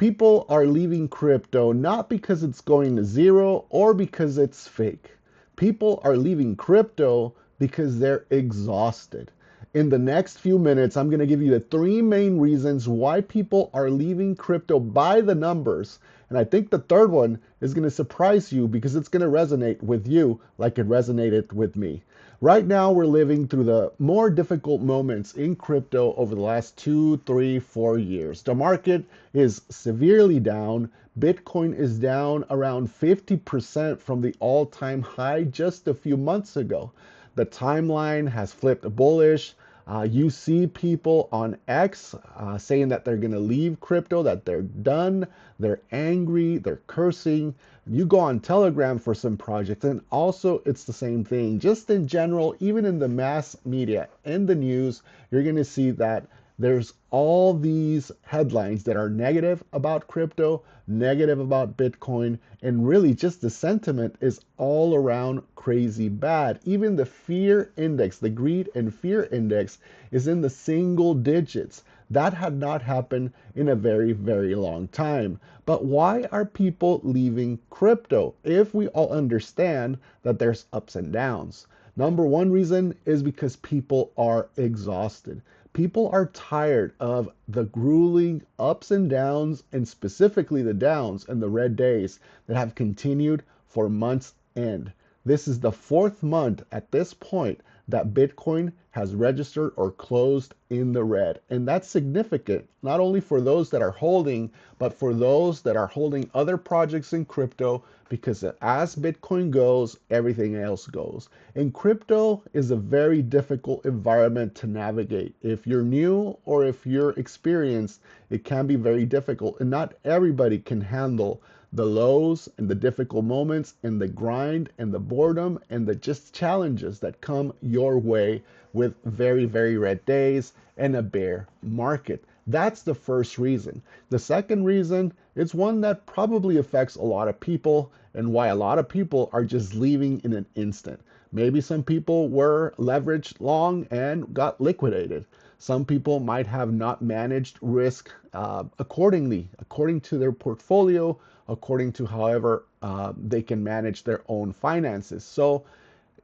People are leaving crypto not because it's going to zero or because it's fake. People are leaving crypto because they're exhausted. In the next few minutes, I'm going to give you the three main reasons why people are leaving crypto by the numbers. And I think the third one is going to surprise you because it's going to resonate with you like it resonated with me. Right now, we're living through the more difficult moments in crypto over the last 2, 3, 4 years. The market is severely down. Bitcoin is down around 50% from the all-time high just a few months ago. The timeline has flipped bullish. You see people on X saying that they're going to leave crypto, that they're done, they're angry, they're cursing. You go on Telegram for some projects, and also it's the same thing. Just in general, even in the mass media, in the news, you're going to see that there's all these headlines that are negative about crypto, negative about Bitcoin, and really just the sentiment is all around crazy bad. Even the fear index, the greed and fear index, is in the single digits. That had not happened in a very, very long time. But why are people leaving crypto if we all understand that there's ups and downs? Number one reason is because people are exhausted. People are tired of the grueling ups and downs, and specifically the downs and the red days that have continued for months end. This is the fourth month at this point that Bitcoin has registered or closed in the red. And that's significant, not only for those that are holding, but for those that are holding other projects in crypto, because as Bitcoin goes, everything else goes. And crypto is a very difficult environment to navigate. If you're new or if you're experienced, it can be very difficult. And not everybody can handle the lows and the difficult moments and the grind and the boredom and the just challenges that come your way with very, very red days and a bear market. That's the first reason. The second reason is one that probably affects a lot of people and why a lot of people are just leaving in an instant. Maybe some people were leveraged long and got liquidated. Some people might have not managed risk accordingly, according to their portfolio, according to however they can manage their own finances. So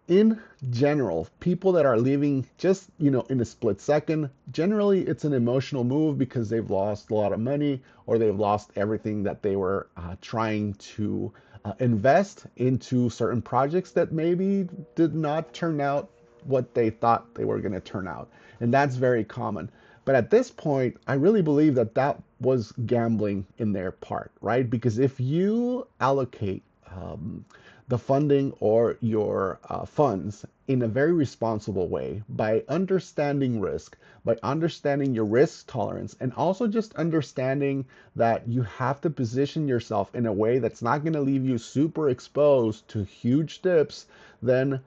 in general, people that are leaving just, in a split second, generally it's an emotional move because they've lost a lot of money or they've lost everything that they were trying to invest into certain projects that maybe did not turn out what they thought they were going to turn out. And that's very common. But at this point, I really believe that that was gambling in their part, right? Because if you allocate the funding or your funds in a very responsible way by understanding risk, by understanding your risk tolerance, and also just understanding that you have to position yourself in a way that's not going to leave you super exposed to huge dips, then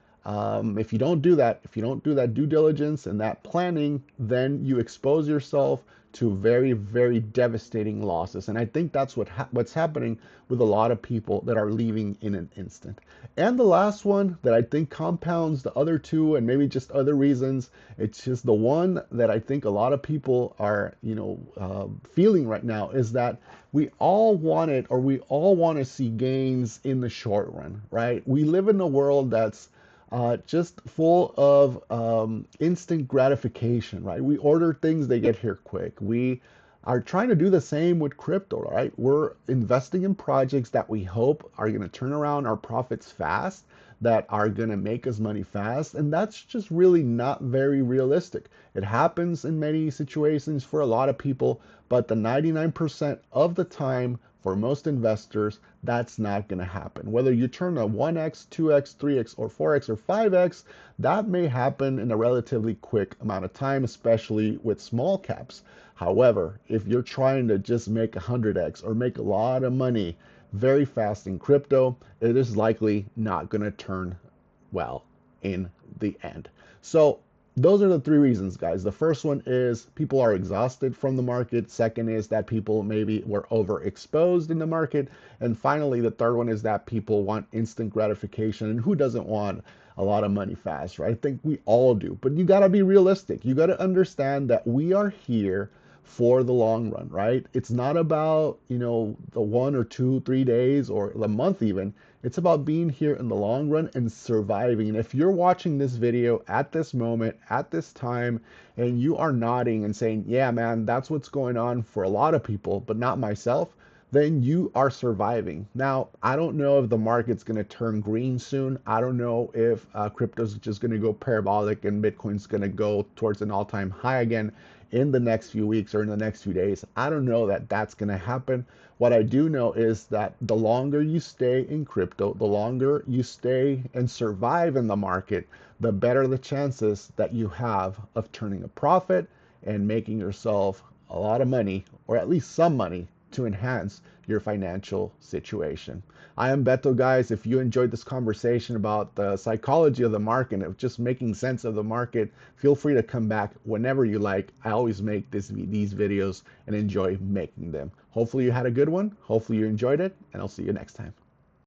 if you don't do that, if you don't do that due diligence and that planning, then you expose yourself to very, very devastating losses. And I think that's what's happening with a lot of people that are leaving in an instant. And the last one that I think compounds the other two and maybe just other reasons, it's just the one that I think a lot of people are, feeling right now is that we all want it, or we all want to see gains in the short run, right? We live in a world that's just full of instant gratification, right? We order things, they get here quick. We are trying to do the same with crypto, right? We're investing in projects that we hope are going to turn around our profits fast, that are going to make us money fast. And that's just really not very realistic. It happens in many situations for a lot of people, but the 99% of the time, for most investors, that's not going to happen. Whether you turn a 1x, 2x, 3x, or 4x, or 5x, that may happen in a relatively quick amount of time, especially with small caps. However, if you're trying to just make 100x or make a lot of money very fast in crypto, it is likely not going to turn well in the end. So those are the three reasons, guys. The first one is people are exhausted from the market. Second is that people maybe were overexposed in the market. And finally, the third one is that people want instant gratification. And who doesn't want a lot of money fast, right? I think we all do. But you got to be realistic. You got to understand that we are here for the long run, right? It's not about, the 1 or 2, 3 days or the month even. It's about being here in the long run and surviving. And if you're watching this video at this moment, at this time, and you are nodding and saying, yeah, man, that's what's going on for a lot of people, but not myself, then you are surviving. Now, I don't know if the market's going to turn green soon. I don't know if crypto's just going to go parabolic and Bitcoin's going to go towards an all-time high again in the next few weeks or in the next few days. I don't know that that's going to happen. What I do know is that the longer you stay in crypto, the longer you stay and survive in the market, the better the chances that you have of turning a profit and making yourself a lot of money, or at least some money, to enhance your financial situation. I am Beto, guys. If you enjoyed this conversation about the psychology of the market, of just making sense of the market, feel free to come back whenever you like. I always make these videos and enjoy making them. Hopefully you had a good one. Hopefully you enjoyed it, and I'll see you next time.